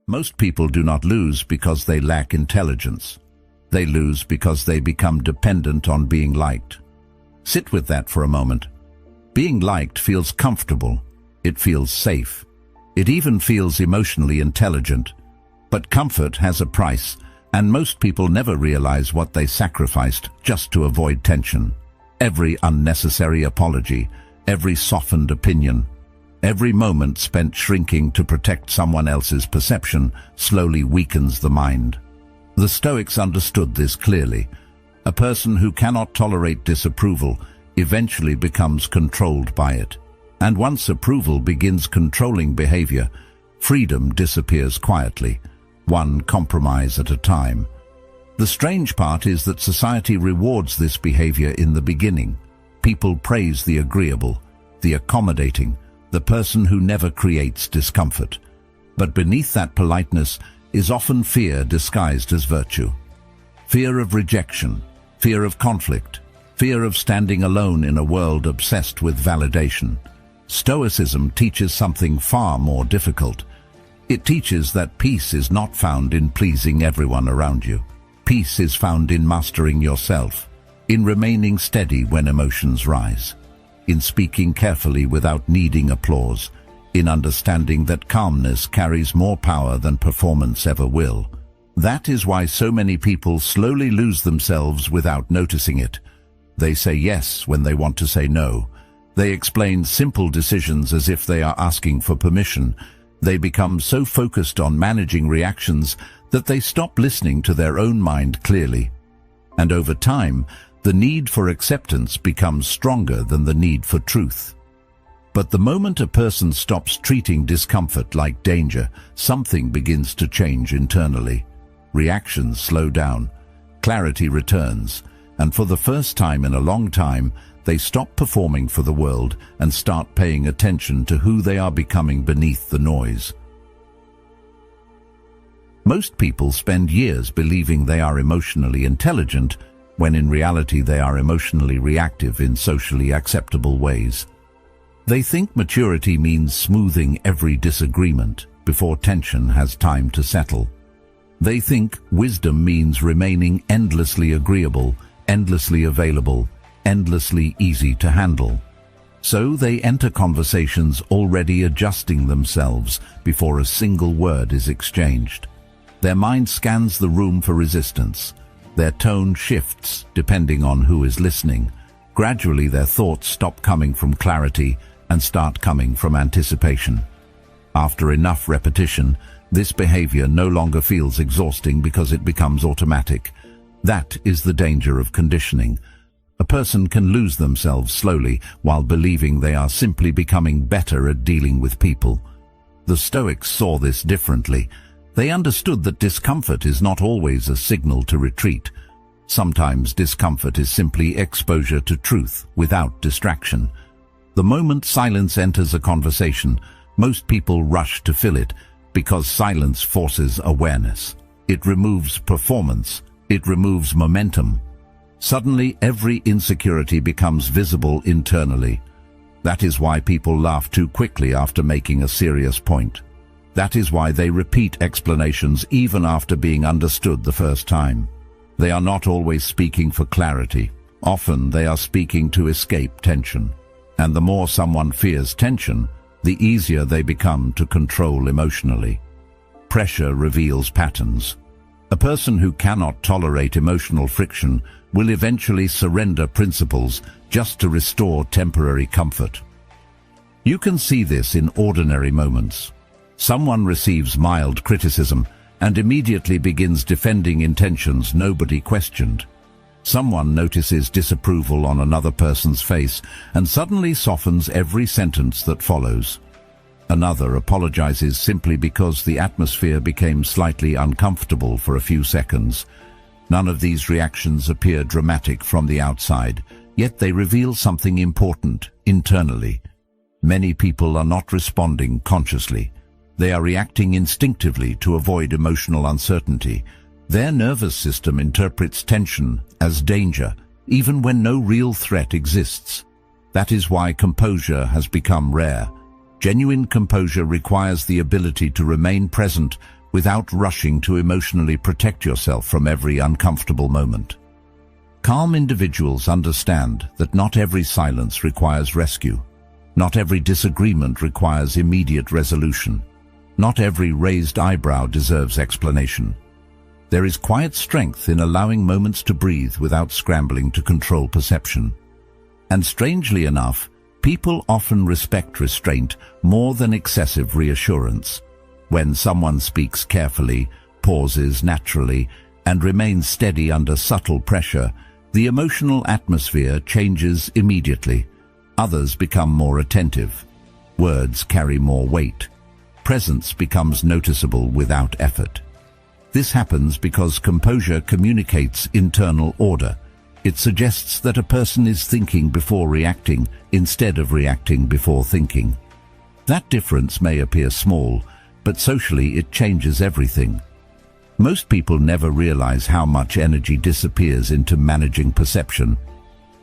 Most people do not lose because they lack intelligence. They lose because they become dependent on being liked. Sit with that for a moment. Being liked feels comfortable. It feels safe. It even feels emotionally intelligent. But comfort has a price, and most people never realize what they sacrificed just to avoid tension. Every unnecessary apology, every softened opinion, every moment spent shrinking to protect someone else's perception slowly weakens the mind. The Stoics understood this clearly. A person who cannot tolerate disapproval eventually becomes controlled by it. And once approval begins controlling behavior, freedom disappears quietly, one compromise at a time. The strange part is that society rewards this behavior in the beginning. People praise the agreeable, the accommodating, the person who never creates discomfort. But beneath that politeness is often fear disguised as virtue. Fear of rejection, fear of conflict, fear of standing alone in a world obsessed with validation. Stoicism teaches something far more difficult. It teaches that peace is not found in pleasing everyone around you. Peace is found in mastering yourself, in remaining steady when emotions rise, in speaking carefully without needing applause, in understanding that calmness carries more power than performance ever will. That is why so many people slowly lose themselves without noticing it. They say yes when they want to say no. They explain simple decisions as if they are asking for permission. They become so focused on managing reactions that they stop listening to their own mind clearly. And over time, the need for acceptance becomes stronger than the need for truth. But the moment a person stops treating discomfort like danger, something begins to change internally. Reactions slow down, clarity returns, and for the first time in a long time, they stop performing for the world and start paying attention to who they are becoming beneath the noise. Most people spend years believing they are emotionally intelligent, when in reality they are emotionally reactive in socially acceptable ways. They think maturity means smoothing every disagreement before tension has time to settle. They think wisdom means remaining endlessly agreeable, endlessly available, endlessly easy to handle. So they enter conversations already adjusting themselves before a single word is exchanged. Their mind scans the room for resistance. Their tone shifts depending on who is listening. Gradually their thoughts stop coming from clarity and start coming from anticipation. After enough repetition, this behavior no longer feels exhausting because it becomes automatic. That is the danger of conditioning. A person can lose themselves slowly while believing they are simply becoming better at dealing with people. The Stoics saw this differently. They understood that discomfort is not always a signal to retreat. Sometimes discomfort is simply exposure to truth without distraction. The moment silence enters a conversation, most people rush to fill it because silence forces awareness. It removes performance. It removes momentum. Suddenly, every insecurity becomes visible internally. That is why people laugh too quickly after making a serious point. That is why they repeat explanations even after being understood the first time. They are not always speaking for clarity. Often they are speaking to escape tension. And the more someone fears tension, the easier they become to control emotionally. Pressure reveals patterns. A person who cannot tolerate emotional friction will eventually surrender principles just to restore temporary comfort. You can see this in ordinary moments. Someone receives mild criticism and immediately begins defending intentions nobody questioned. Someone notices disapproval on another person's face and suddenly softens every sentence that follows. Another apologizes simply because the atmosphere became slightly uncomfortable for a few seconds. None of these reactions appear dramatic from the outside, yet they reveal something important internally. Many people are not responding consciously. They are reacting instinctively to avoid emotional uncertainty. Their nervous system interprets tension as danger, even when no real threat exists. That is why composure has become rare. Genuine composure requires the ability to remain present without rushing to emotionally protect yourself from every uncomfortable moment. Calm individuals understand that not every silence requires rescue. Not every disagreement requires immediate resolution. Not every raised eyebrow deserves explanation. There is quiet strength in allowing moments to breathe without scrambling to control perception. And strangely enough, people often respect restraint more than excessive reassurance. When someone speaks carefully, pauses naturally, and remains steady under subtle pressure, the emotional atmosphere changes immediately. Others become more attentive. Words carry more weight. Presence becomes noticeable without effort. This happens because composure communicates internal order. It suggests that a person is thinking before reacting instead of reacting before thinking. That difference may appear small, but socially it changes everything. Most people never realize how much energy disappears into managing perception.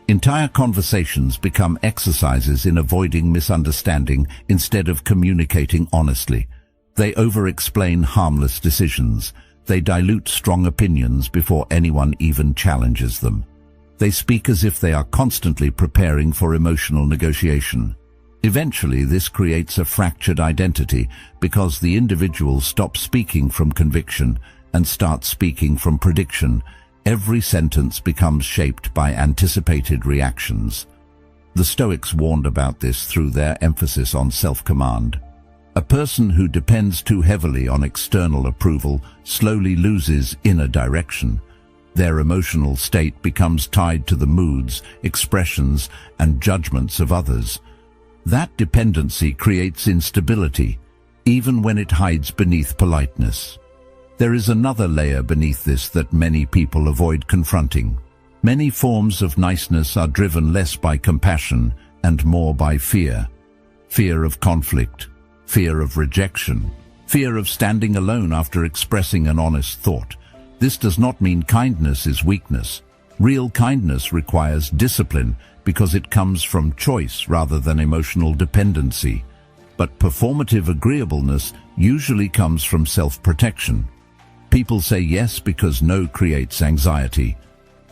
Entire conversations become exercises in avoiding misunderstanding instead of communicating honestly. They over-explain harmless decisions. They dilute strong opinions before anyone even challenges them. They speak as if they are constantly preparing for emotional negotiation. Eventually, this creates a fractured identity because the individual stops speaking from conviction and starts speaking from prediction. Every sentence becomes shaped by anticipated reactions. The Stoics warned about this through their emphasis on self-command. A person who depends too heavily on external approval slowly loses inner direction. Their emotional state becomes tied to the moods, expressions, and judgments of others. That dependency creates instability, even when it hides beneath politeness. There is another layer beneath this that many people avoid confronting. Many forms of niceness are driven less by compassion and more by fear. Fear of conflict, fear of rejection, fear of standing alone after expressing an honest thought. This does not mean kindness is weakness. Real kindness requires discipline because it comes from choice rather than emotional dependency. But performative agreeableness usually comes from self-protection. People say yes because no creates anxiety.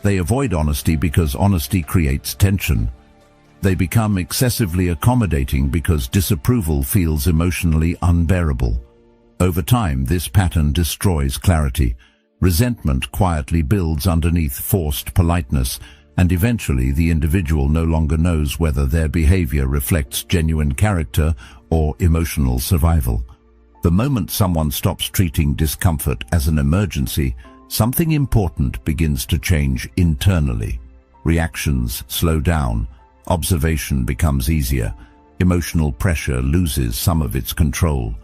They avoid honesty because honesty creates tension. They become excessively accommodating because disapproval feels emotionally unbearable. Over time, this pattern destroys clarity. Resentment quietly builds underneath forced politeness, and eventually the individual no longer knows whether their behavior reflects genuine character or emotional survival. The moment someone stops treating discomfort as an emergency, something important begins to change internally. Reactions slow down, observation becomes easier, emotional pressure loses some of its control.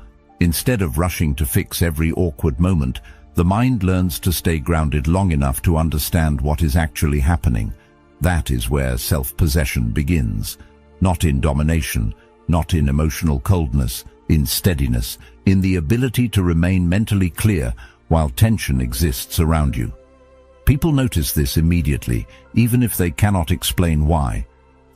Instead of rushing to fix every awkward moment, the mind learns to stay grounded long enough to understand what is actually happening. That is where self-possession begins. Not in domination, not in emotional coldness, in steadiness, in the ability to remain mentally clear while tension exists around you. People notice this immediately, even if they cannot explain why.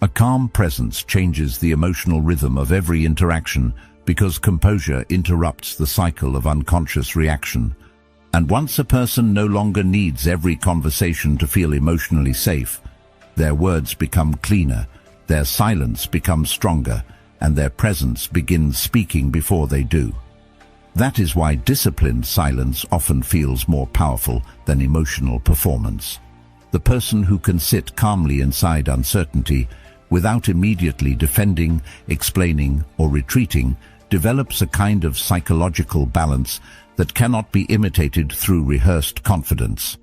A calm presence changes the emotional rhythm of every interaction because composure interrupts the cycle of unconscious reaction. And once a person no longer needs every conversation to feel emotionally safe, their words become cleaner, their silence becomes stronger, and their presence begins speaking before they do. That is why disciplined silence often feels more powerful than emotional performance. The person who can sit calmly inside uncertainty without immediately defending, explaining, or retreating develops a kind of psychological balance that cannot be imitated through rehearsed confidence.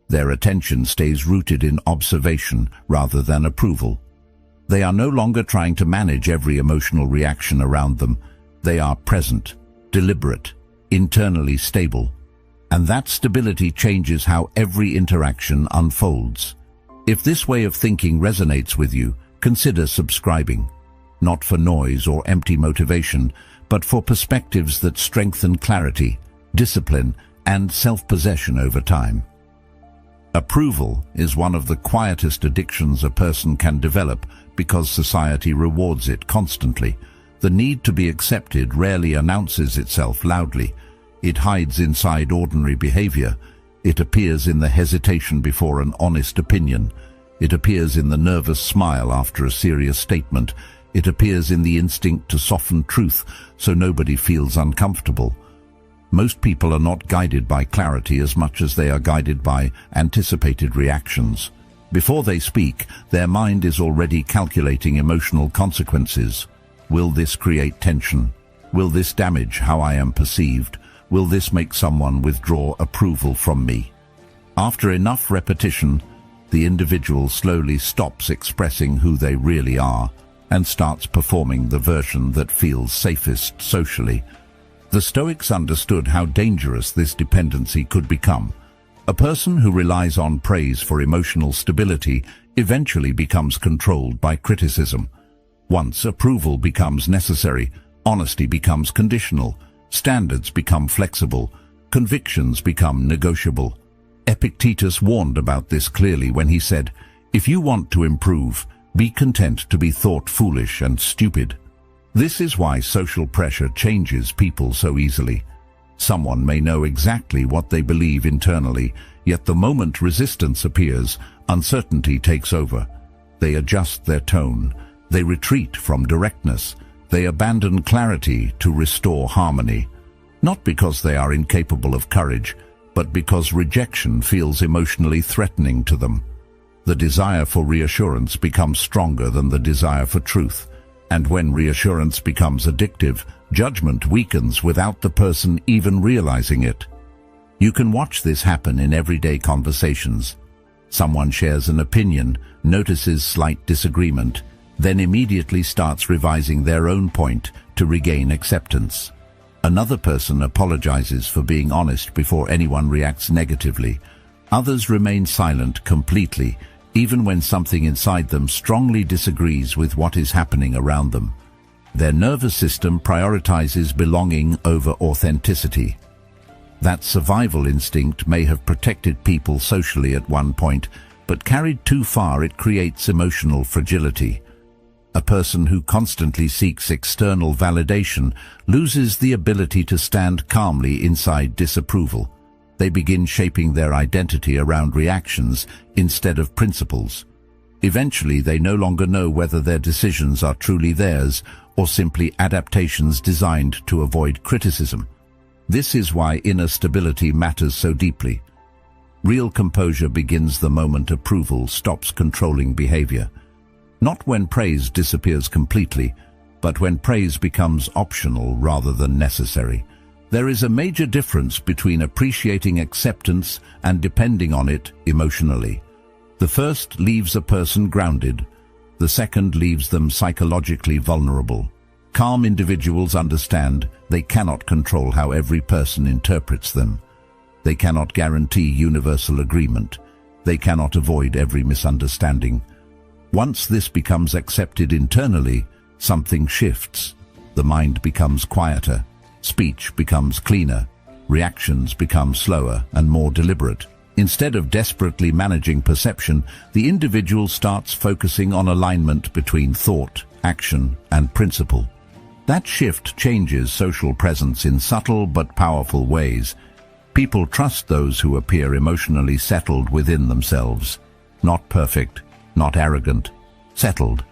Their attention stays rooted in observation rather than approval. They are no longer trying to manage every emotional reaction around them. They are present, deliberate, internally stable. And that stability changes how every interaction unfolds. If this way of thinking resonates with you, consider subscribing. Not for noise or empty motivation, but for perspectives that strengthen clarity, discipline, and self-possession over time. Approval is one of the quietest addictions a person can develop because society rewards it constantly. The need to be accepted rarely announces itself loudly. It hides inside ordinary behavior. It appears in the hesitation before an honest opinion. It appears in the nervous smile after a serious statement. It appears in the instinct to soften truth so nobody feels uncomfortable. Most people are not guided by clarity as much as they are guided by anticipated reactions. Before they speak, their mind is already calculating emotional consequences. Will this create tension? Will this damage how I am perceived? Will this make someone withdraw approval from me? After enough repetition, the individual slowly stops expressing who they really are and starts performing the version that feels safest socially. The Stoics understood how dangerous this dependency could become. A person who relies on praise for emotional stability eventually becomes controlled by criticism. Once approval becomes necessary, honesty becomes conditional, standards become flexible, convictions become negotiable. Epictetus warned about this clearly when he said, "If you want to improve, be content to be thought foolish and stupid." This is why social pressure changes people so easily. Someone may know exactly what they believe internally, yet the moment resistance appears, uncertainty takes over. They adjust their tone. They retreat from directness. They abandon clarity to restore harmony. Not because they are incapable of courage, but because rejection feels emotionally threatening to them. The desire for reassurance becomes stronger than the desire for truth. And when reassurance becomes addictive, judgment weakens without the person even realizing it. You can watch this happen in everyday conversations. Someone shares an opinion, notices slight disagreement, then immediately starts revising their own point to regain acceptance. Another person apologizes for being honest before anyone reacts negatively. Others remain silent completely, even when something inside them strongly disagrees with what is happening around them. Their nervous system prioritizes belonging over authenticity. That survival instinct may have protected people socially at one point, but carried too far it creates emotional fragility. A person who constantly seeks external validation loses the ability to stand calmly inside disapproval. They begin shaping their identity around reactions instead of principles. Eventually, they no longer know whether their decisions are truly theirs or simply adaptations designed to avoid criticism. This is why inner stability matters so deeply. Real composure begins the moment approval stops controlling behavior. Not when praise disappears completely, but when praise becomes optional rather than necessary. There is a major difference between appreciating acceptance and depending on it emotionally. The first leaves a person grounded. The second leaves them psychologically vulnerable. Calm individuals understand they cannot control how every person interprets them. They cannot guarantee universal agreement. They cannot avoid every misunderstanding. Once this becomes accepted internally, something shifts. The mind becomes quieter. Speech becomes cleaner, reactions become slower and more deliberate. Instead of desperately managing perception, the individual starts focusing on alignment between thought, action, and principle. That shift changes social presence in subtle but powerful ways. People trust those who appear emotionally settled within themselves. Not perfect, not arrogant, settled.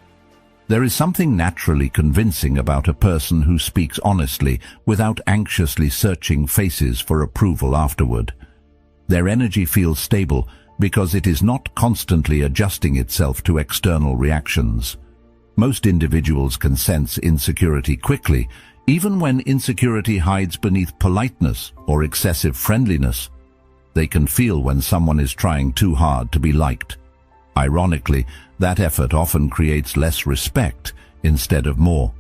There is something naturally convincing about a person who speaks honestly without anxiously searching faces for approval afterward. Their energy feels stable because it is not constantly adjusting itself to external reactions. Most individuals can sense insecurity quickly, even when insecurity hides beneath politeness or excessive friendliness. They can feel when someone is trying too hard to be liked. Ironically, that effort often creates less respect instead of more.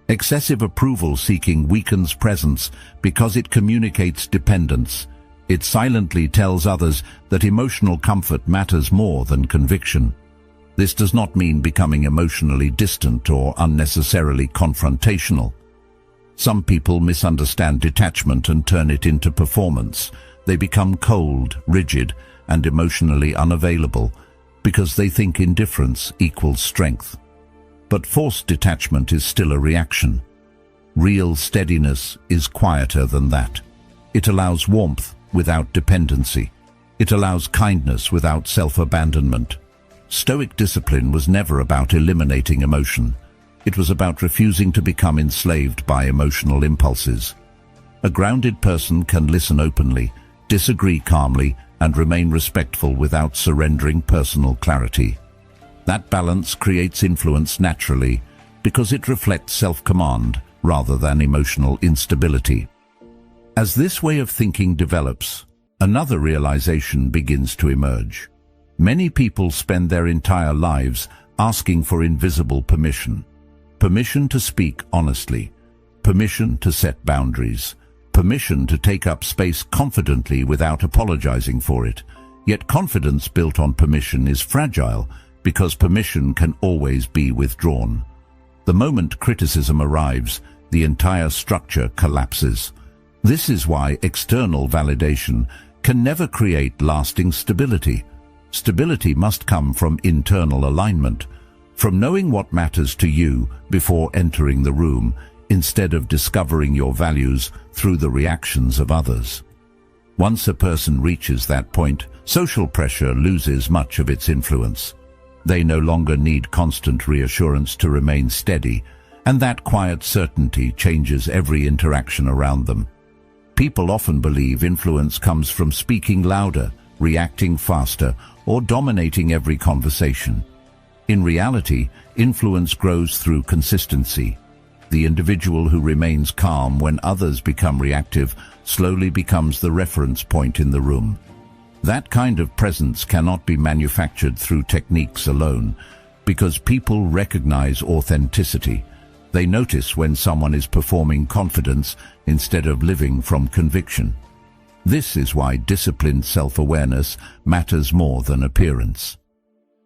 Excessive approval seeking weakens presence because it communicates dependence. It silently tells others that emotional comfort matters more than conviction. This does not mean becoming emotionally distant or unnecessarily confrontational. Some people misunderstand detachment and turn it into performance. They become cold, rigid, and emotionally unavailable because they think indifference equals strength. But forced detachment is still a reaction. Real steadiness is quieter than that. It allows warmth without dependency. It allows kindness without self-abandonment. Stoic discipline was never about eliminating emotion. It was about refusing to become enslaved by emotional impulses. A grounded person can listen openly, disagree calmly, and remain respectful without surrendering personal clarity. That balance creates influence naturally because it reflects self-command rather than emotional instability. As this way of thinking develops, another realization begins to emerge. Many people spend their entire lives asking for invisible permission. Permission to speak honestly, permission to set boundaries, permission to take up space confidently without apologizing for it. Yet confidence built on permission is fragile because permission can always be withdrawn. The moment criticism arrives, the entire structure collapses. This is why external validation can never create lasting stability. Stability must come from internal alignment, from knowing what matters to you before entering the room, instead of discovering your values through the reactions of others. Once a person reaches that point, social pressure loses much of its influence. They no longer need constant reassurance to remain steady, and that quiet certainty changes every interaction around them. People often believe influence comes from speaking louder, reacting faster, or dominating every conversation. In reality, influence grows through consistency. The individual who remains calm when others become reactive slowly becomes the reference point in the room. That kind of presence cannot be manufactured through techniques alone, because people recognize authenticity. They notice when someone is performing confidence instead of living from conviction. This is why disciplined self-awareness matters more than appearance.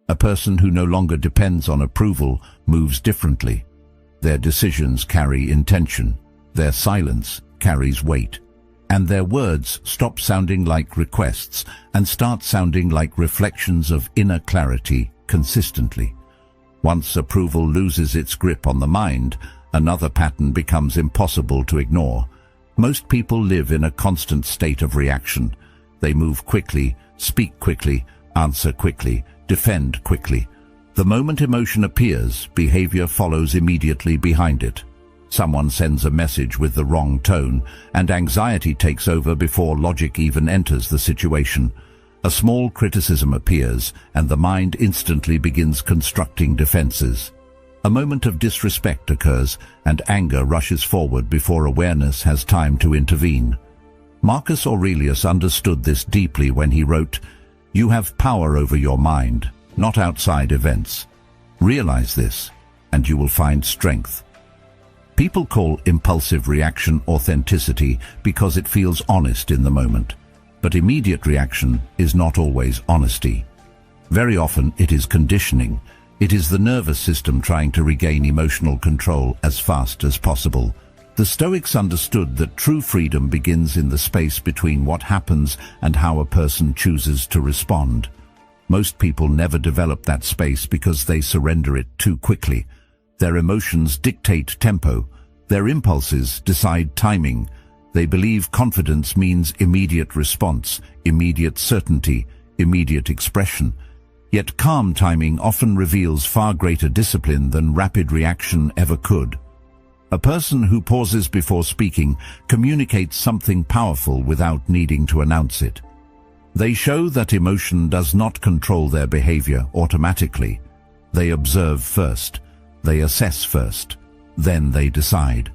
A person who no longer depends on approval moves differently. Their decisions carry intention, their silence carries weight, and their words stop sounding like requests and start sounding like reflections of inner clarity consistently. Once approval loses its grip on the mind, another pattern becomes impossible to ignore. Most people live in a constant state of reaction. They move quickly, speak quickly, answer quickly, defend quickly. The moment emotion appears, behavior follows immediately behind it. Someone sends a message with the wrong tone, and anxiety takes over before logic even enters the situation. A small criticism appears, and the mind instantly begins constructing defenses. A moment of disrespect occurs, and anger rushes forward before awareness has time to intervene. Marcus Aurelius understood this deeply when he wrote, "You have power over your mind, not outside events. Realize this, and you will find strength." People call impulsive reaction authenticity because it feels honest in the moment. But immediate reaction is not always honesty. Very often it is conditioning. It is the nervous system trying to regain emotional control as fast as possible. The Stoics understood that true freedom begins in the space between what happens and how a person chooses to respond. Most people never develop that space because they surrender it too quickly. Their emotions dictate tempo. Their impulses decide timing. They believe confidence means immediate response, immediate certainty, immediate expression. Yet calm timing often reveals far greater discipline than rapid reaction ever could. A person who pauses before speaking communicates something powerful without needing to announce it. They show that emotion does not control their behavior automatically. They observe first, they assess first, then they decide.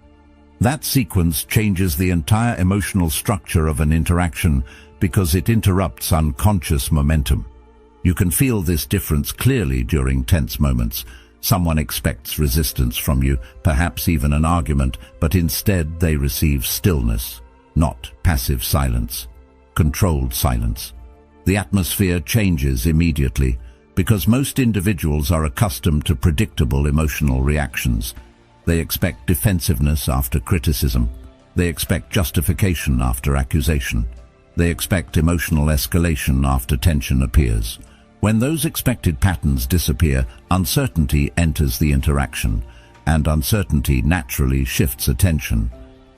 That sequence changes the entire emotional structure of an interaction because it interrupts unconscious momentum. You can feel this difference clearly during tense moments. Someone expects resistance from you, perhaps even an argument, but instead they receive stillness, not passive silence, controlled silence. The atmosphere changes immediately because most individuals are accustomed to predictable emotional reactions. They expect defensiveness after criticism. They expect justification after accusation. They expect emotional escalation after tension appears. When those expected patterns disappear, uncertainty enters the interaction, and uncertainty naturally shifts attention.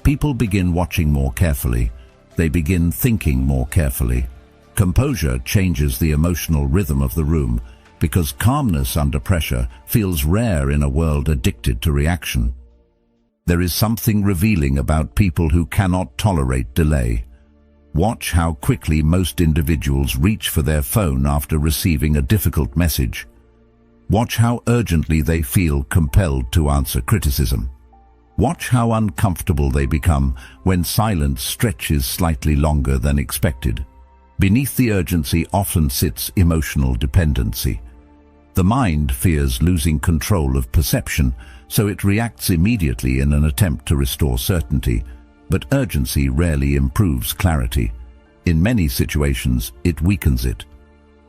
People begin watching more carefully. They begin thinking more carefully. Composure changes the emotional rhythm of the room because calmness under pressure feels rare in a world addicted to reaction. There is something revealing about people who cannot tolerate delay. Watch how quickly most individuals reach for their phone after receiving a difficult message. Watch how urgently they feel compelled to answer criticism. Watch how uncomfortable they become when silence stretches slightly longer than expected. Beneath the urgency often sits emotional dependency. The mind fears losing control of perception, so it reacts immediately in an attempt to restore certainty. But urgency rarely improves clarity. In many situations, it weakens it.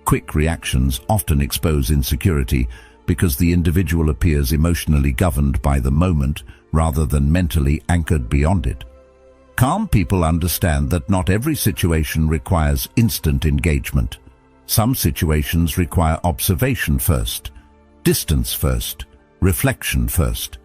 Quick reactions often expose insecurity because the individual appears emotionally governed by the moment rather than mentally anchored beyond it. Calm people understand that not every situation requires instant engagement. Some situations require observation first, distance first, reflection first.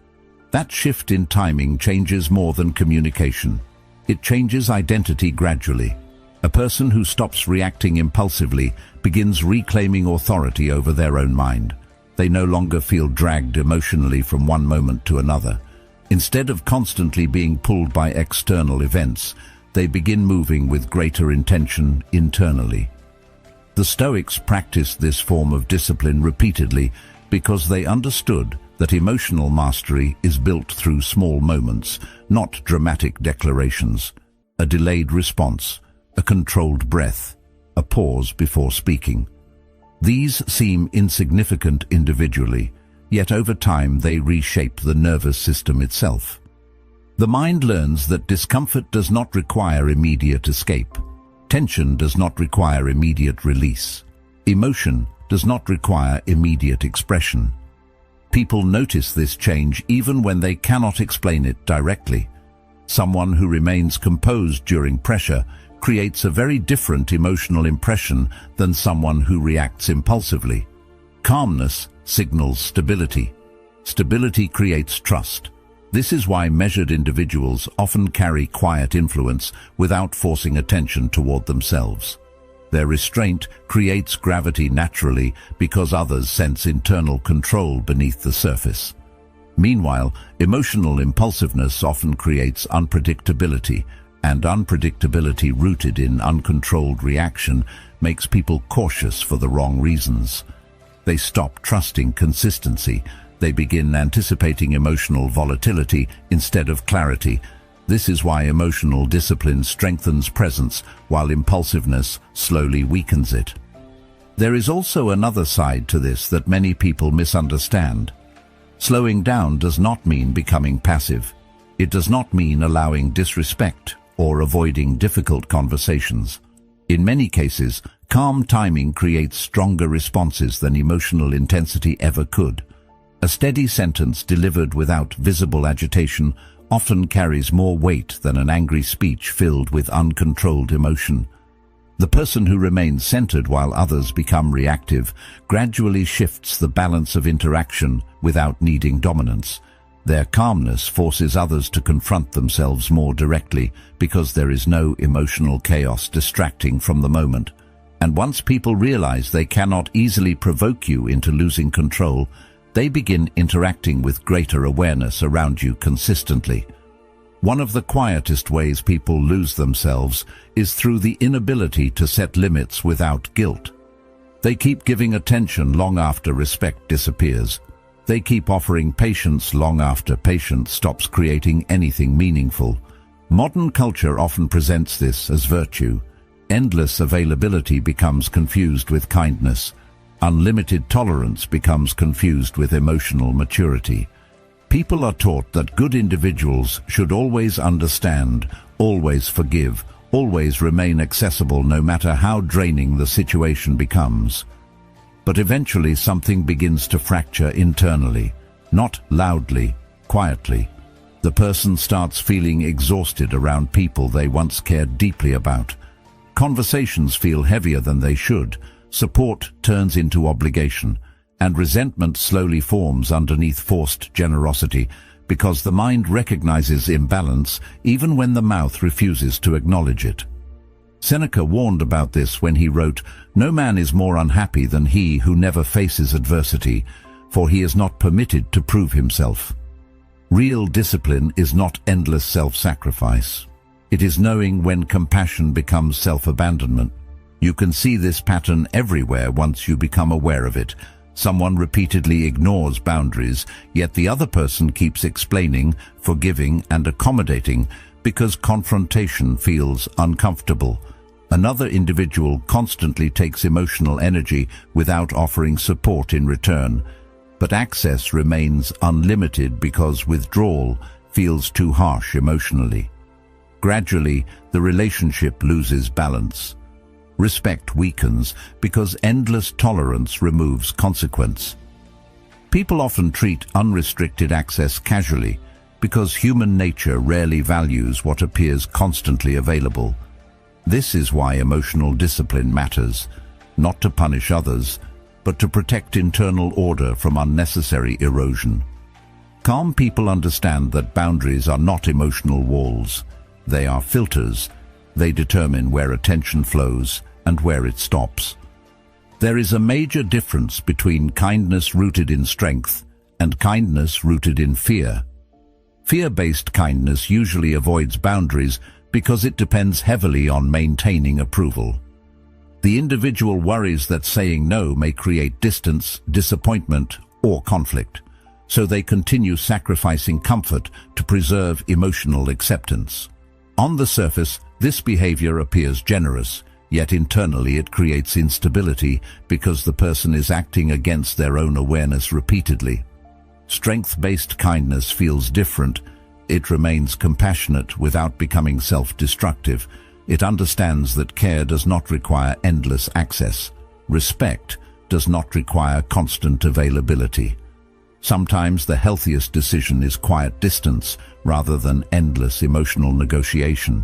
That shift in timing changes more than communication. It changes identity gradually. A person who stops reacting impulsively begins reclaiming authority over their own mind. They no longer feel dragged emotionally from one moment to another. Instead of constantly being pulled by external events, they begin moving with greater intention internally. The Stoics practiced this form of discipline repeatedly because they understood that emotional mastery is built through small moments, not dramatic declarations. A delayed response, a controlled breath, a pause before speaking. These seem insignificant individually, yet over time they reshape the nervous system itself. The mind learns that discomfort does not require immediate escape. Tension does not require immediate release. Emotion does not require immediate expression. People notice this change even when they cannot explain it directly. Someone who remains composed during pressure creates a very different emotional impression than someone who reacts impulsively. Calmness signals stability. Stability creates trust. This is why measured individuals often carry quiet influence without forcing attention toward themselves. Their restraint creates gravity naturally because others sense internal control beneath the surface. Meanwhile, emotional impulsiveness often creates unpredictability, and unpredictability rooted in uncontrolled reaction makes people cautious for the wrong reasons. They stop trusting consistency. They begin anticipating emotional volatility instead of clarity. This is why emotional discipline strengthens presence while impulsiveness slowly weakens it. There is also another side to this that many people misunderstand. Slowing down does not mean becoming passive. It does not mean allowing disrespect or avoiding difficult conversations. In many cases, calm timing creates stronger responses than emotional intensity ever could. A steady sentence delivered without visible agitation often carries more weight than an angry speech filled with uncontrolled emotion. The person who remains centered while others become reactive gradually shifts the balance of interaction without needing dominance. Their calmness forces others to confront themselves more directly because there is no emotional chaos distracting from the moment. And once people realize they cannot easily provoke you into losing control, they begin interacting with greater awareness around you consistently. One of the quietest ways people lose themselves is through the inability to set limits without guilt. They keep giving attention long after respect disappears. They keep offering patience long after patience stops creating anything meaningful. Modern culture often presents this as virtue. Endless availability becomes confused with kindness. Unlimited tolerance becomes confused with emotional maturity. People are taught that good individuals should always understand, always forgive, always remain accessible no matter how draining the situation becomes. But eventually something begins to fracture internally, not loudly, quietly. The person starts feeling exhausted around people they once cared deeply about. Conversations feel heavier than they should. Support turns into obligation, and resentment slowly forms underneath forced generosity because the mind recognizes imbalance even when the mouth refuses to acknowledge it. Seneca warned about this when he wrote, "No man is more unhappy than he who never faces adversity, for he is not permitted to prove himself." Real discipline is not endless self-sacrifice. It is knowing when compassion becomes self-abandonment. You can see this pattern everywhere once you become aware of it. Someone repeatedly ignores boundaries, yet the other person keeps explaining, forgiving, and accommodating because confrontation feels uncomfortable. Another individual constantly takes emotional energy without offering support in return, but access remains unlimited because withdrawal feels too harsh emotionally. Gradually, the relationship loses balance. Respect weakens because endless tolerance removes consequence. People often treat unrestricted access casually because human nature rarely values what appears constantly available. This is why emotional discipline matters, not to punish others, but to protect internal order from unnecessary erosion. Calm people understand that boundaries are not emotional walls. They are filters. They determine where attention flows and where it stops. There is a major difference between kindness rooted in strength and kindness rooted in fear. Fear-based kindness usually avoids boundaries because it depends heavily on maintaining approval. The individual worries that saying no may create distance, disappointment, or conflict, so they continue sacrificing comfort to preserve emotional acceptance. On the surface, this behavior appears generous, yet internally it creates instability because the person is acting against their own awareness repeatedly. Strength-based kindness feels different. It remains compassionate without becoming self-destructive. It understands that care does not require endless access. Respect does not require constant availability. Sometimes the healthiest decision is quiet distance rather than endless emotional negotiation.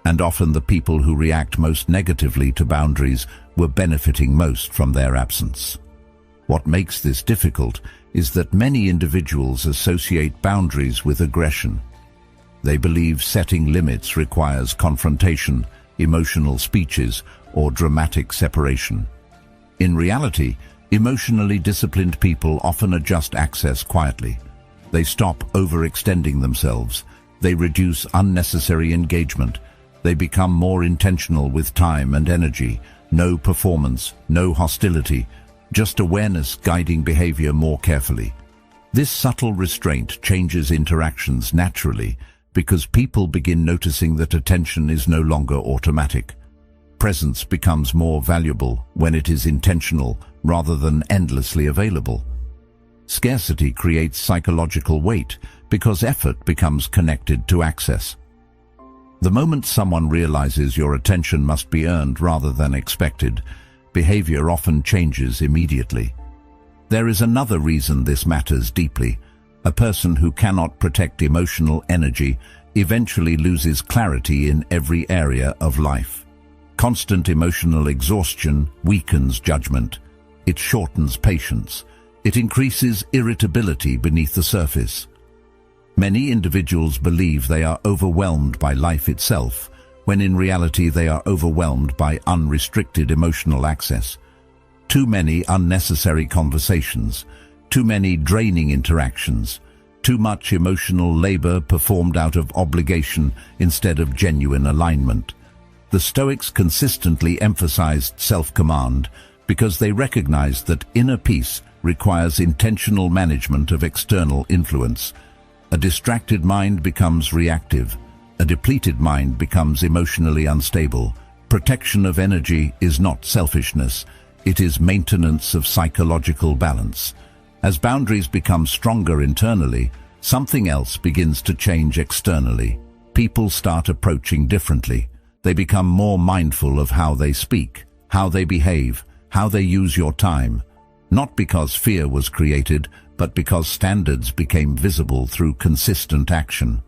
And often the people who react most negatively to boundaries were benefiting most from their absence. What makes this difficult is that many individuals associate boundaries with aggression. They believe setting limits requires confrontation, emotional speeches, or dramatic separation. In reality, emotionally disciplined people often adjust access quietly. They stop overextending themselves. They reduce unnecessary engagement. They become more intentional with time and energy. No performance, no hostility, just awareness guiding behavior more carefully. This subtle restraint changes interactions naturally because people begin noticing that attention is no longer automatic. Presence becomes more valuable when it is intentional rather than endlessly available. Scarcity creates psychological weight because effort becomes connected to access. The moment someone realizes your attention must be earned rather than expected, behavior often changes immediately. There is another reason this matters deeply. A person who cannot protect emotional energy eventually loses clarity in every area of life. Constant emotional exhaustion weakens judgment. It shortens patience. It increases irritability beneath the surface. Many individuals believe they are overwhelmed by life itself, when in reality they are overwhelmed by unrestricted emotional access. Too many unnecessary conversations, too many draining interactions, too much emotional labor performed out of obligation instead of genuine alignment. The Stoics consistently emphasized self-command because they recognized that inner peace requires intentional management of external influence. A distracted mind becomes reactive. A depleted mind becomes emotionally unstable. Protection of energy is not selfishness. It is maintenance of psychological balance. As boundaries become stronger internally, something else begins to change externally. People start approaching differently. They become more mindful of how they speak, how they behave, how they use your time. Not because fear was created, but because standards became visible through consistent action.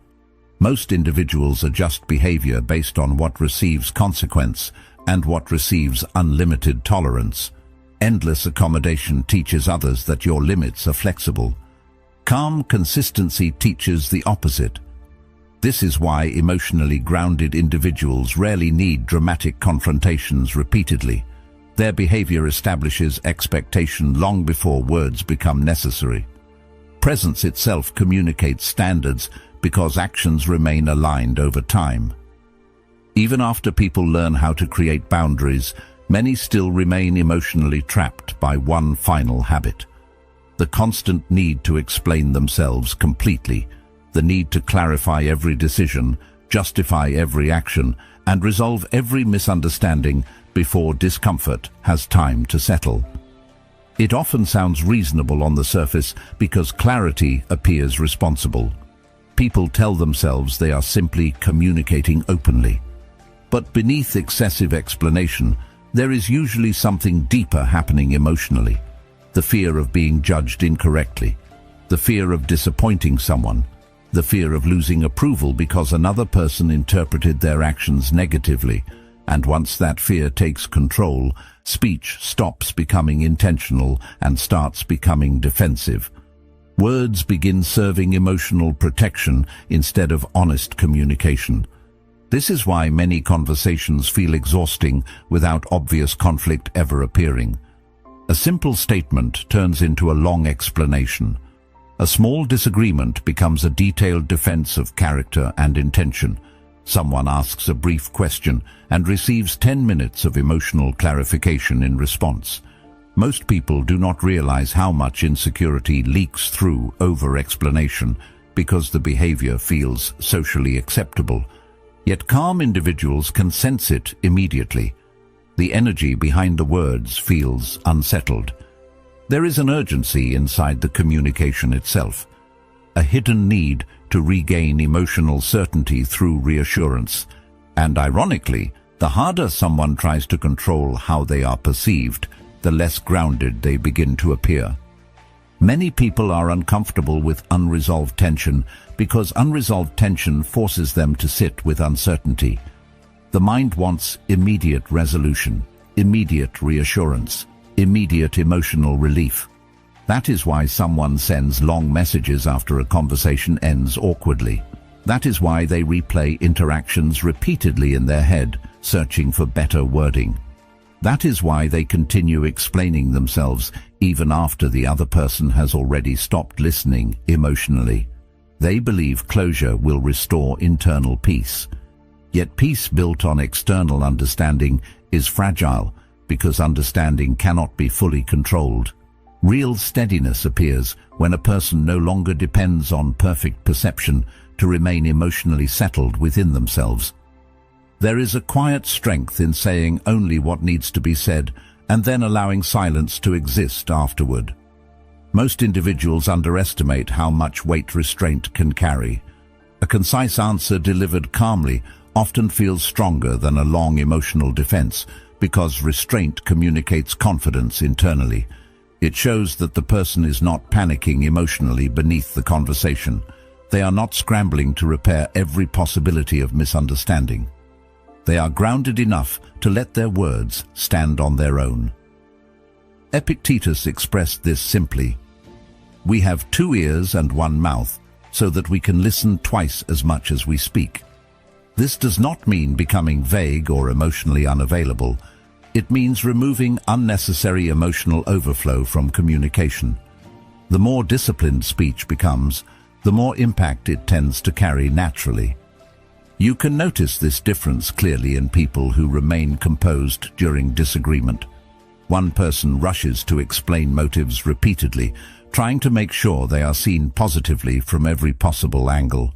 Most individuals adjust behavior based on what receives consequence and what receives unlimited tolerance. Endless accommodation teaches others that your limits are flexible. Calm consistency teaches the opposite. This is why emotionally grounded individuals rarely need dramatic confrontations repeatedly. Their behavior establishes expectation long before words become necessary. Presence itself communicates standards because actions remain aligned over time. Even after people learn how to create boundaries, many still remain emotionally trapped by one final habit: the constant need to explain themselves completely, the need to clarify every decision, justify every action, and resolve every misunderstanding before discomfort has time to settle. It often sounds reasonable on the surface because clarity appears responsible. People tell themselves they are simply communicating openly. But beneath excessive explanation, there is usually something deeper happening emotionally. The fear of being judged incorrectly, the fear of disappointing someone, the fear of losing approval because another person interpreted their actions negatively. And once that fear takes control, speech stops becoming intentional and starts becoming defensive. Words begin serving emotional protection instead of honest communication. This is why many conversations feel exhausting without obvious conflict ever appearing. A simple statement turns into a long explanation. A small disagreement becomes a detailed defense of character and intention. Someone asks a brief question and receives 10 minutes of emotional clarification in response. Most people do not realize how much insecurity leaks through over-explanation because the behavior feels socially acceptable. Yet calm individuals can sense it immediately. The energy behind the words feels unsettled. There is an urgency inside the communication itself, a hidden need to regain emotional certainty through reassurance. And ironically, the harder someone tries to control how they are perceived, the less grounded they begin to appear. Many people are uncomfortable with unresolved tension because unresolved tension forces them to sit with uncertainty. The mind wants immediate resolution, immediate reassurance, immediate emotional relief. That is why someone sends long messages after a conversation ends awkwardly. That is why they replay interactions repeatedly in their head, searching for better wording. That is why they continue explaining themselves even after the other person has already stopped listening emotionally. They believe closure will restore internal peace. Yet peace built on external understanding is fragile because understanding cannot be fully controlled. Real steadiness appears when a person no longer depends on perfect perception to remain emotionally settled within themselves. There is a quiet strength in saying only what needs to be said and then allowing silence to exist afterward. Most individuals underestimate how much weight restraint can carry. A concise answer delivered calmly often feels stronger than a long emotional defense because restraint communicates confidence internally. It shows that the person is not panicking emotionally beneath the conversation. They are not scrambling to repair every possibility of misunderstanding. They are grounded enough to let their words stand on their own. Epictetus expressed this simply: "We have 2 ears and 1 mouth, so that we can listen twice as much as we speak." This does not mean becoming vague or emotionally unavailable. It means removing unnecessary emotional overflow from communication. The more disciplined speech becomes, the more impact it tends to carry naturally. You can notice this difference clearly in people who remain composed during disagreement. One person rushes to explain motives repeatedly, trying to make sure they are seen positively from every possible angle.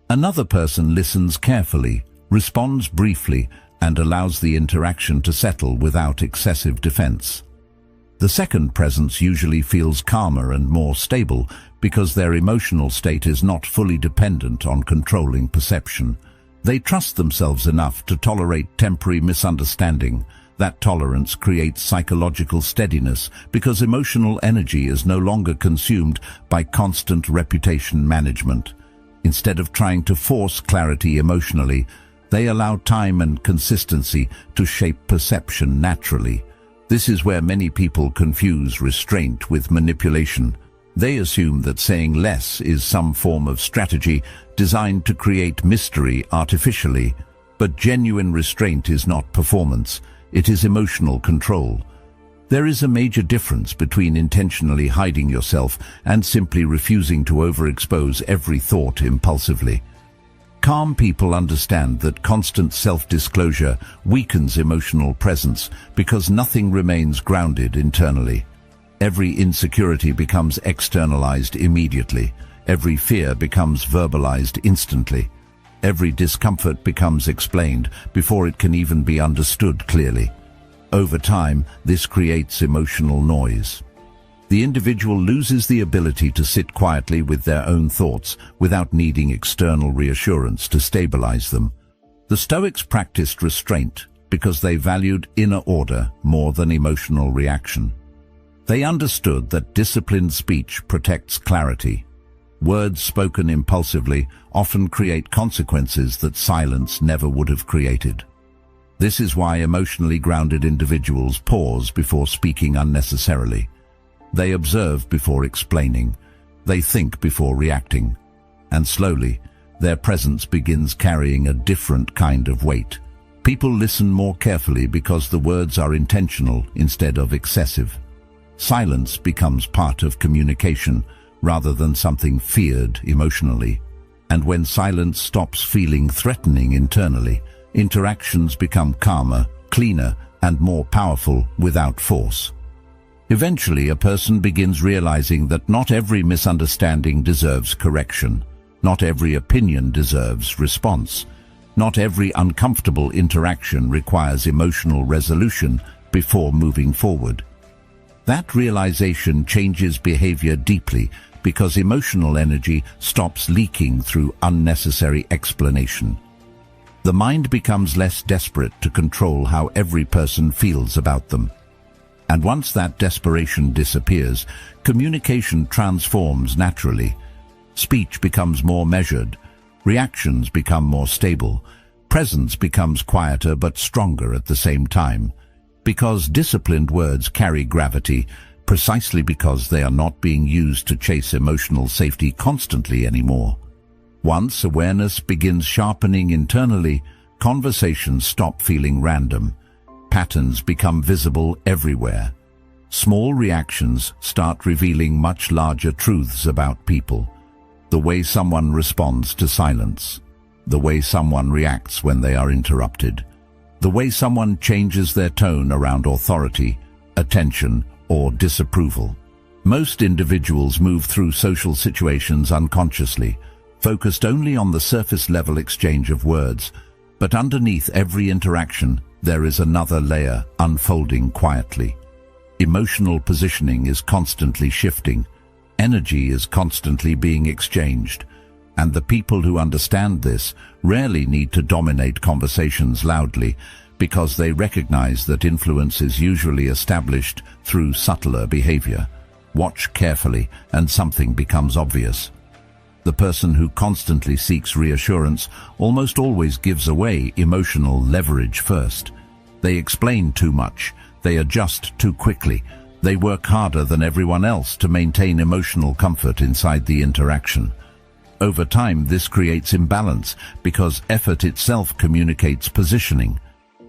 Another person listens carefully, responds briefly, and allows the interaction to settle without excessive defense. The second presence usually feels calmer and more stable because their emotional state is not fully dependent on controlling perception. They trust themselves enough to tolerate temporary misunderstanding. That tolerance creates psychological steadiness because emotional energy is no longer consumed by constant reputation management. Instead of trying to force clarity emotionally, they allow time and consistency to shape perception naturally. This is where many people confuse restraint with manipulation. They assume that saying less is some form of strategy designed to create mystery artificially, but genuine restraint is not performance, it is emotional control. There is a major difference between intentionally hiding yourself and simply refusing to overexpose every thought impulsively. Calm people understand that constant self-disclosure weakens emotional presence because nothing remains grounded internally. Every insecurity becomes externalized immediately. Every fear becomes verbalized instantly. Every discomfort becomes explained before it can even be understood clearly. Over time, this creates emotional noise. The individual loses the ability to sit quietly with their own thoughts without needing external reassurance to stabilize them. The Stoics practiced restraint because they valued inner order more than emotional reaction. They understood that disciplined speech protects clarity. Words spoken impulsively often create consequences that silence never would have created. This is why emotionally grounded individuals pause before speaking unnecessarily. They observe before explaining. They think before reacting. And slowly, their presence begins carrying a different kind of weight. People listen more carefully because the words are intentional instead of excessive. Silence becomes part of communication rather than something feared emotionally. And when silence stops feeling threatening internally, interactions become calmer, cleaner, and more powerful without force. Eventually, a person begins realizing that not every misunderstanding deserves correction. Not every opinion deserves response. Not every uncomfortable interaction requires emotional resolution before moving forward. That realization changes behavior deeply because emotional energy stops leaking through unnecessary explanation. The mind becomes less desperate to control how every person feels about them. And once that desperation disappears, communication transforms naturally. Speech becomes more measured, reactions become more stable, presence becomes quieter but stronger at the same time. Because disciplined words carry gravity, precisely because they are not being used to chase emotional safety constantly anymore. Once awareness begins sharpening internally, conversations stop feeling random. Patterns become visible everywhere. Small reactions start revealing much larger truths about people. The way someone responds to silence. The way someone reacts when they are interrupted. The way someone changes their tone around authority, attention, or disapproval. Most individuals move through social situations unconsciously, focused only on the surface-level exchange of words, but underneath every interaction, there is another layer unfolding quietly. Emotional positioning is constantly shifting. Energy is constantly being exchanged. And the people who understand this rarely need to dominate conversations loudly because they recognize that influence is usually established through subtler behavior. Watch carefully and something becomes obvious. The person who constantly seeks reassurance almost always gives away emotional leverage first. They explain too much, they adjust too quickly, they work harder than everyone else to maintain emotional comfort inside the interaction. Over time, this creates imbalance because effort itself communicates positioning.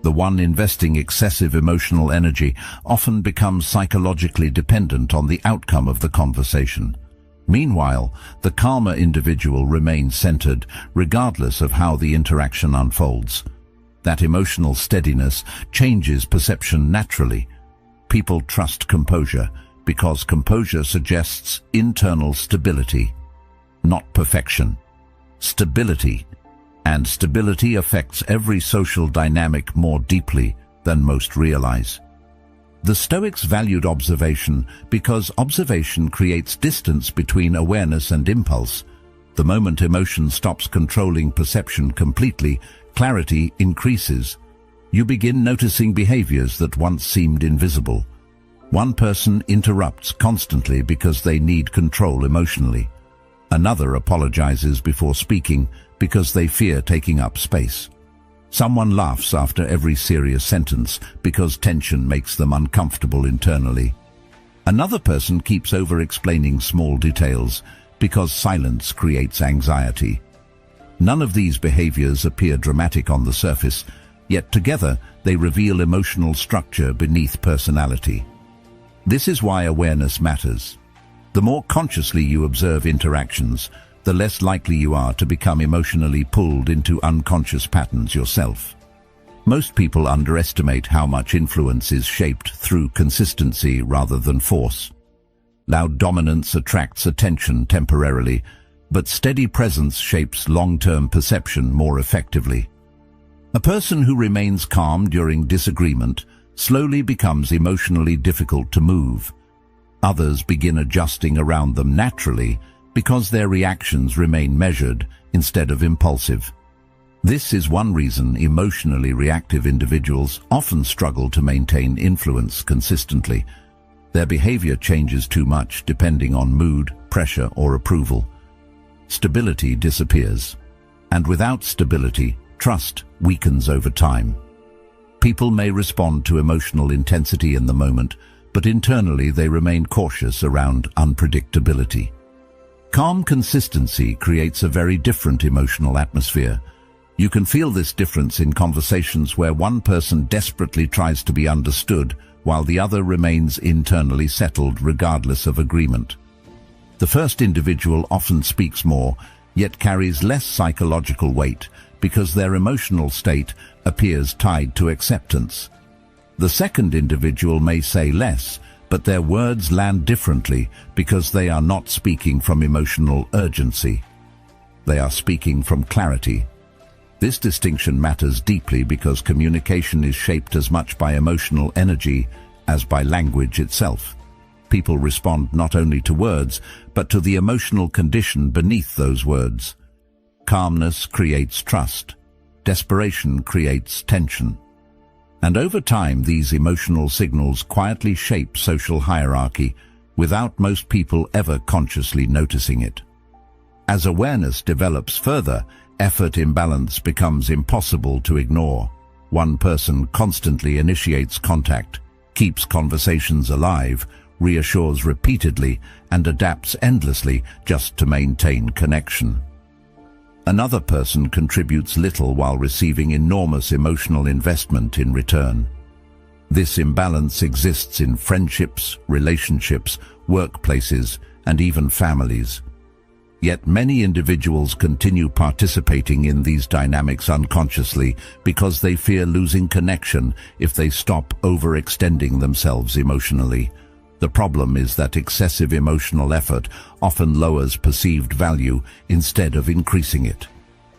The one investing excessive emotional energy often becomes psychologically dependent on the outcome of the conversation. Meanwhile, the calmer individual remains centered regardless of how the interaction unfolds. That emotional steadiness changes perception naturally. People trust composure because composure suggests internal stability, not perfection. Stability. And stability affects every social dynamic more deeply than most realize. The Stoics valued observation because observation creates distance between awareness and impulse. The moment emotion stops controlling perception completely, clarity increases. You begin noticing behaviors that once seemed invisible. One person interrupts constantly because they need control emotionally. Another apologizes before speaking because they fear taking up space. Someone laughs after every serious sentence because tension makes them uncomfortable internally. Another person keeps over-explaining small details because silence creates anxiety. None of these behaviors appear dramatic on the surface, yet together they reveal emotional structure beneath personality. This is why awareness matters. The more consciously you observe interactions, the less likely you are to become emotionally pulled into unconscious patterns yourself. Most people underestimate how much influence is shaped through consistency rather than force. Loud dominance attracts attention temporarily, but steady presence shapes long-term perception more effectively. A person who remains calm during disagreement slowly becomes emotionally difficult to move. Others begin adjusting around them naturally because their reactions remain measured instead of impulsive. This is one reason emotionally reactive individuals often struggle to maintain influence consistently. Their behavior changes too much depending on mood, pressure, or approval. Stability disappears, and without stability, trust weakens over time. People may respond to emotional intensity in the moment, but internally they remain cautious around unpredictability. Calm consistency creates a very different emotional atmosphere. You can feel this difference in conversations where one person desperately tries to be understood while the other remains internally settled regardless of agreement. The first individual often speaks more, yet carries less psychological weight because their emotional state appears tied to acceptance. The second individual may say less, but their words land differently because they are not speaking from emotional urgency. They are speaking from clarity. This distinction matters deeply because communication is shaped as much by emotional energy as by language itself. People respond not only to words, but to the emotional condition beneath those words. Calmness creates trust. Desperation creates tension. And over time, these emotional signals quietly shape social hierarchy without most people ever consciously noticing it. As awareness develops further, effort imbalance becomes impossible to ignore. One person constantly initiates contact, keeps conversations alive, reassures repeatedly, and adapts endlessly just to maintain connection. Another person contributes little while receiving enormous emotional investment in return. This imbalance exists in friendships, relationships, workplaces, and even families. Yet many individuals continue participating in these dynamics unconsciously because they fear losing connection if they stop overextending themselves emotionally. The problem is that excessive emotional effort often lowers perceived value instead of increasing it.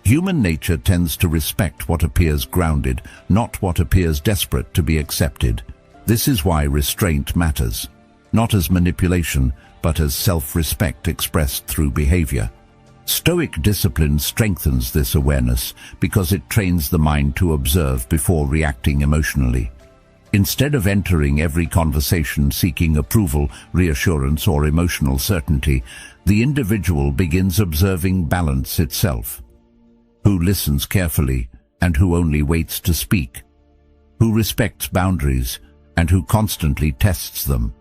Human nature tends to respect what appears grounded, not what appears desperate to be accepted. This is why restraint matters, not as manipulation, but as self-respect expressed through behavior. Stoic discipline strengthens this awareness because it trains the mind to observe before reacting emotionally. Instead of entering every conversation seeking approval, reassurance, or emotional certainty, the individual begins observing balance itself. Who listens carefully and who only waits to speak? Who respects boundaries and who constantly tests them?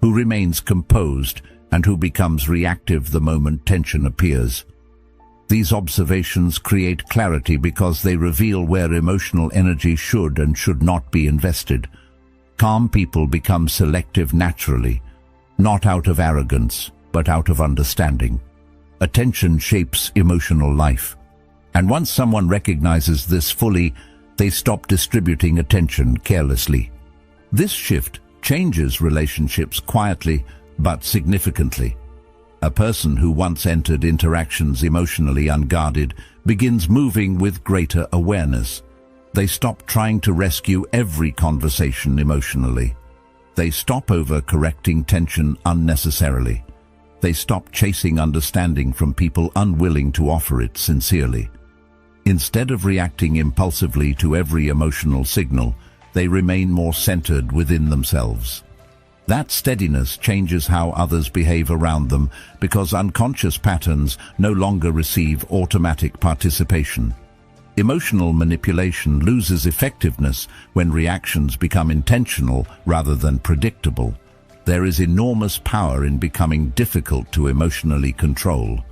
Who remains composed and who becomes reactive the moment tension appears? These observations create clarity because they reveal where emotional energy should and should not be invested. Calm people become selective naturally, not out of arrogance, but out of understanding. Attention shapes emotional life, and once someone recognizes this fully, they stop distributing attention carelessly. This shift changes relationships quietly but significantly. A person who once entered interactions emotionally unguarded begins moving with greater awareness. They stop trying to rescue every conversation emotionally. They stop over-correcting tension unnecessarily. They stop chasing understanding from people unwilling to offer it sincerely. Instead of reacting impulsively to every emotional signal, they remain more centered within themselves. That steadiness changes how others behave around them because unconscious patterns no longer receive automatic participation. Emotional manipulation loses effectiveness when reactions become intentional rather than predictable. There is enormous power in becoming difficult to emotionally control.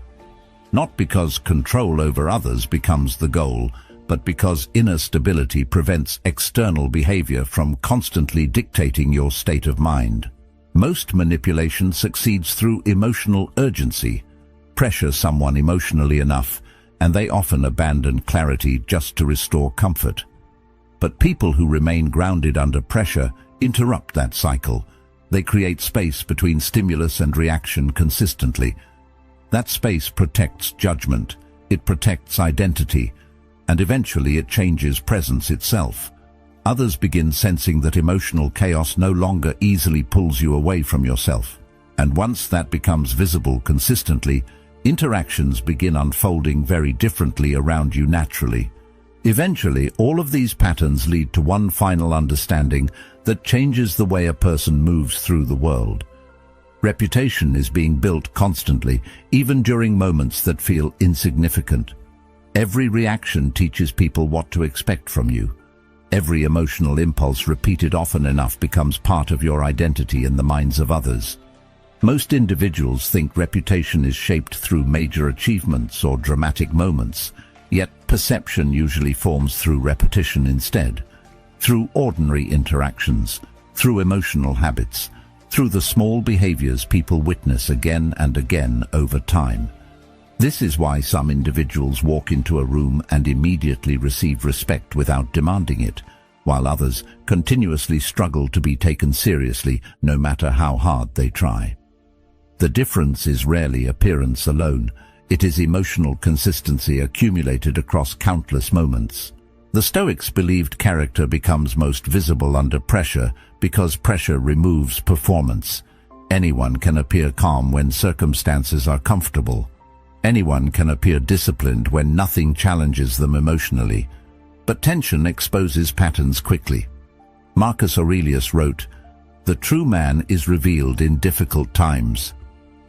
Not because control over others becomes the goal, but because inner stability prevents external behavior from constantly dictating your state of mind. Most manipulation succeeds through emotional urgency. Pressure someone emotionally enough, and they often abandon clarity just to restore comfort. But people who remain grounded under pressure interrupt that cycle. They create space between stimulus and reaction consistently. That space protects judgment, it protects identity, and eventually it changes presence itself. Others begin sensing that emotional chaos no longer easily pulls you away from yourself. And once that becomes visible consistently, interactions begin unfolding very differently around you naturally. Eventually, all of these patterns lead to one final understanding that changes the way a person moves through the world. Reputation is being built constantly, even during moments that feel insignificant. Every reaction teaches people what to expect from you. Every emotional impulse repeated often enough becomes part of your identity in the minds of others. Most individuals think reputation is shaped through major achievements or dramatic moments, yet perception usually forms through repetition instead, through ordinary interactions, through emotional habits, through the small behaviors people witness again and again over time. This is why some individuals walk into a room and immediately receive respect without demanding it, while others continuously struggle to be taken seriously no matter how hard they try. The difference is rarely appearance alone. It is emotional consistency accumulated across countless moments. The Stoics believed character becomes most visible under pressure because pressure removes performance. Anyone can appear calm when circumstances are comfortable. Anyone can appear disciplined when nothing challenges them emotionally. But tension exposes patterns quickly. Marcus Aurelius wrote, "The true man is revealed in difficult times."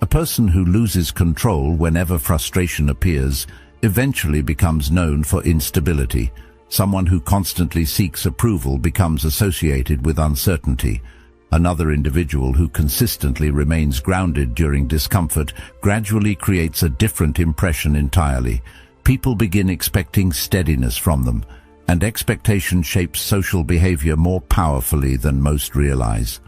A person who loses control whenever frustration appears eventually becomes known for instability. Someone who constantly seeks approval becomes associated with uncertainty. Another individual who consistently remains grounded during discomfort gradually creates a different impression entirely. People begin expecting steadiness from them, and expectation shapes social behavior more powerfully than most realize.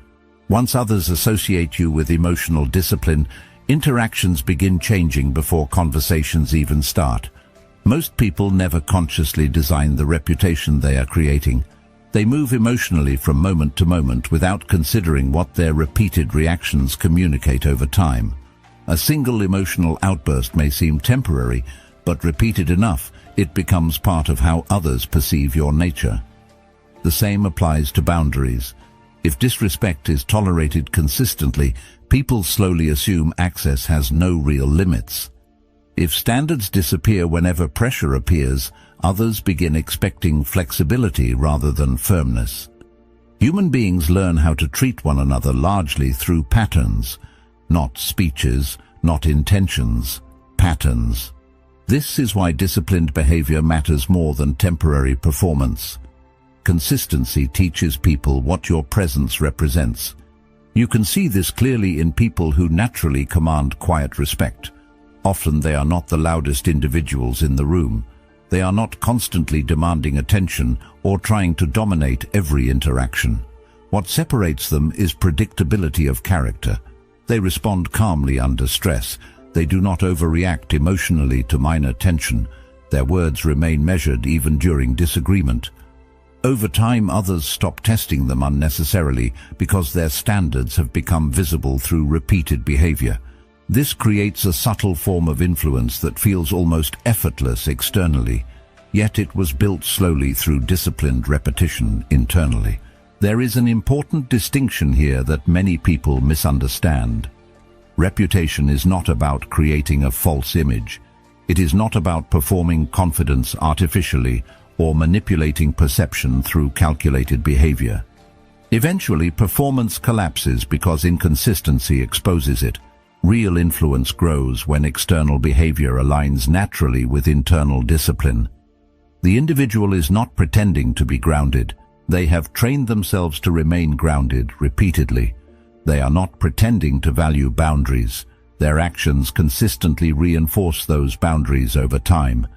Once others associate you with emotional discipline, interactions begin changing before conversations even start. Most people never consciously design the reputation they are creating. They move emotionally from moment to moment without considering what their repeated reactions communicate over time. A single emotional outburst may seem temporary, but repeated enough, it becomes part of how others perceive your nature. The same applies to boundaries. If disrespect is tolerated consistently, people slowly assume access has no real limits. If standards disappear whenever pressure appears, others begin expecting flexibility rather than firmness. Human beings learn how to treat one another largely through patterns, not speeches, not intentions, patterns. This is why disciplined behavior matters more than temporary performance. Consistency teaches people what your presence represents. You can see this clearly in people who naturally command quiet respect. Often they are not the loudest individuals in the room. They are not constantly demanding attention or trying to dominate every interaction. What separates them is predictability of character. They respond calmly under stress. They do not overreact emotionally to minor tension. Their words remain measured even during disagreement. Over time, others stop testing them unnecessarily because their standards have become visible through repeated behavior. This creates a subtle form of influence that feels almost effortless externally, yet it was built slowly through disciplined repetition internally. There is an important distinction here that many people misunderstand. Reputation is not about creating a false image. It is not about performing confidence artificially or manipulating perception through calculated behavior. Eventually, performance collapses because inconsistency exposes it. Real influence grows when external behavior aligns naturally with internal discipline. The individual is not pretending to be grounded. They have trained themselves to remain grounded repeatedly. They are not pretending to value boundaries. Their actions consistently reinforce those boundaries over time.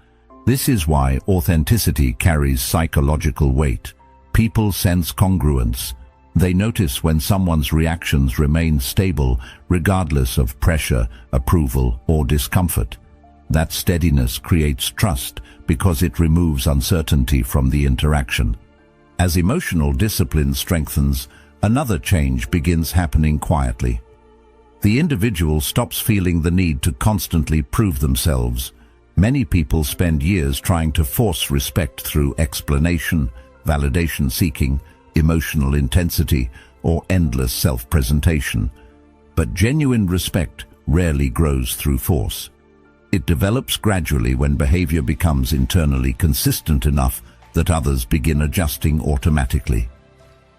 This is why authenticity carries psychological weight. People sense congruence. They notice when someone's reactions remain stable, regardless of pressure, approval, or discomfort. That steadiness creates trust because it removes uncertainty from the interaction. As emotional discipline strengthens, another change begins happening quietly. The individual stops feeling the need to constantly prove themselves. Many people spend years trying to force respect through explanation, validation seeking, emotional intensity, or endless self-presentation. But genuine respect rarely grows through force. It develops gradually when behavior becomes internally consistent enough that others begin adjusting automatically.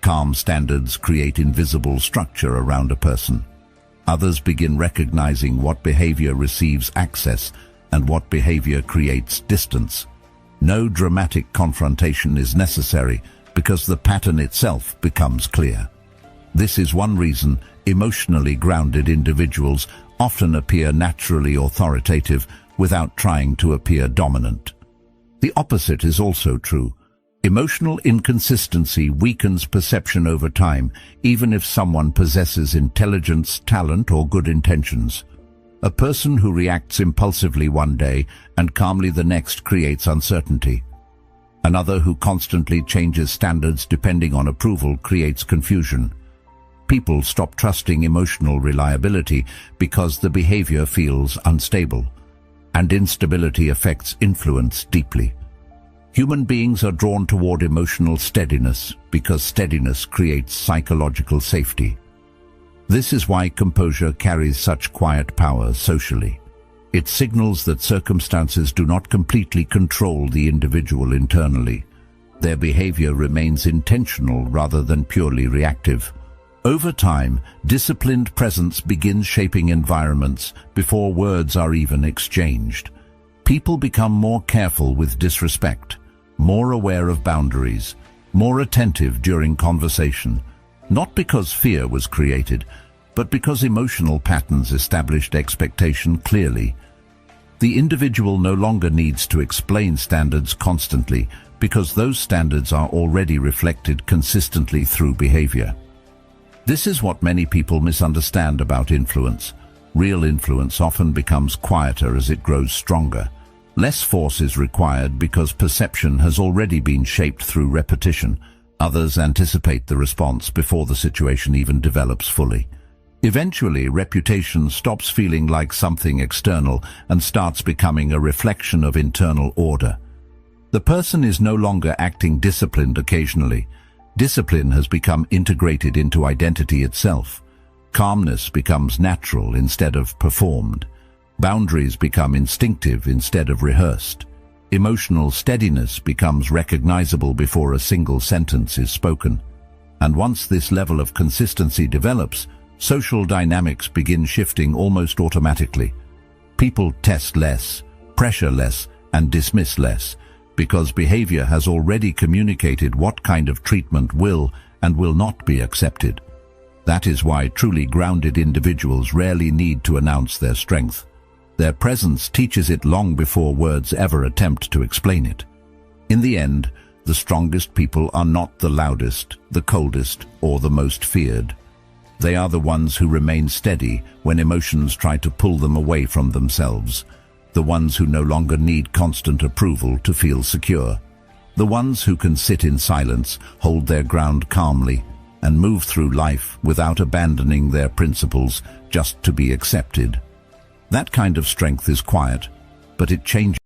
Calm standards create invisible structure around a person. Others begin recognizing what behavior receives access and what behavior creates distance. No dramatic confrontation is necessary because the pattern itself becomes clear. This is one reason emotionally grounded individuals often appear naturally authoritative without trying to appear dominant. The opposite is also true. Emotional inconsistency weakens perception over time, even if someone possesses intelligence, talent, or good intentions. A person who reacts impulsively one day and calmly the next creates uncertainty. Another who constantly changes standards depending on approval creates confusion. People stop trusting emotional reliability because the behavior feels unstable, and instability affects influence deeply. Human beings are drawn toward emotional steadiness because steadiness creates psychological safety. This is why composure carries such quiet power socially. It signals that circumstances do not completely control the individual internally. Their behavior remains intentional rather than purely reactive. Over time, disciplined presence begins shaping environments before words are even exchanged. People become more careful with disrespect, more aware of boundaries, more attentive during conversation, not because fear was created, but because emotional patterns established expectation clearly. The individual no longer needs to explain standards constantly because those standards are already reflected consistently through behavior. This is what many people misunderstand about influence. Real influence often becomes quieter as it grows stronger. Less force is required because perception has already been shaped through repetition. Others anticipate the response before the situation even develops fully. Eventually, reputation stops feeling like something external and starts becoming a reflection of internal order. The person is no longer acting disciplined occasionally. Discipline has become integrated into identity itself. Calmness becomes natural instead of performed. Boundaries become instinctive instead of rehearsed. Emotional steadiness becomes recognizable before a single sentence is spoken. And once this level of consistency develops, social dynamics begin shifting almost automatically. People test less, pressure less, and dismiss less, because behavior has already communicated what kind of treatment will and will not be accepted. That is why truly grounded individuals rarely need to announce their strength. Their presence teaches it long before words ever attempt to explain it. In the end, the strongest people are not the loudest, the coldest, or the most feared. They are the ones who remain steady when emotions try to pull them away from themselves. The ones who no longer need constant approval to feel secure. The ones who can sit in silence, hold their ground calmly, and move through life without abandoning their principles just to be accepted. That kind of strength is quiet, but it changes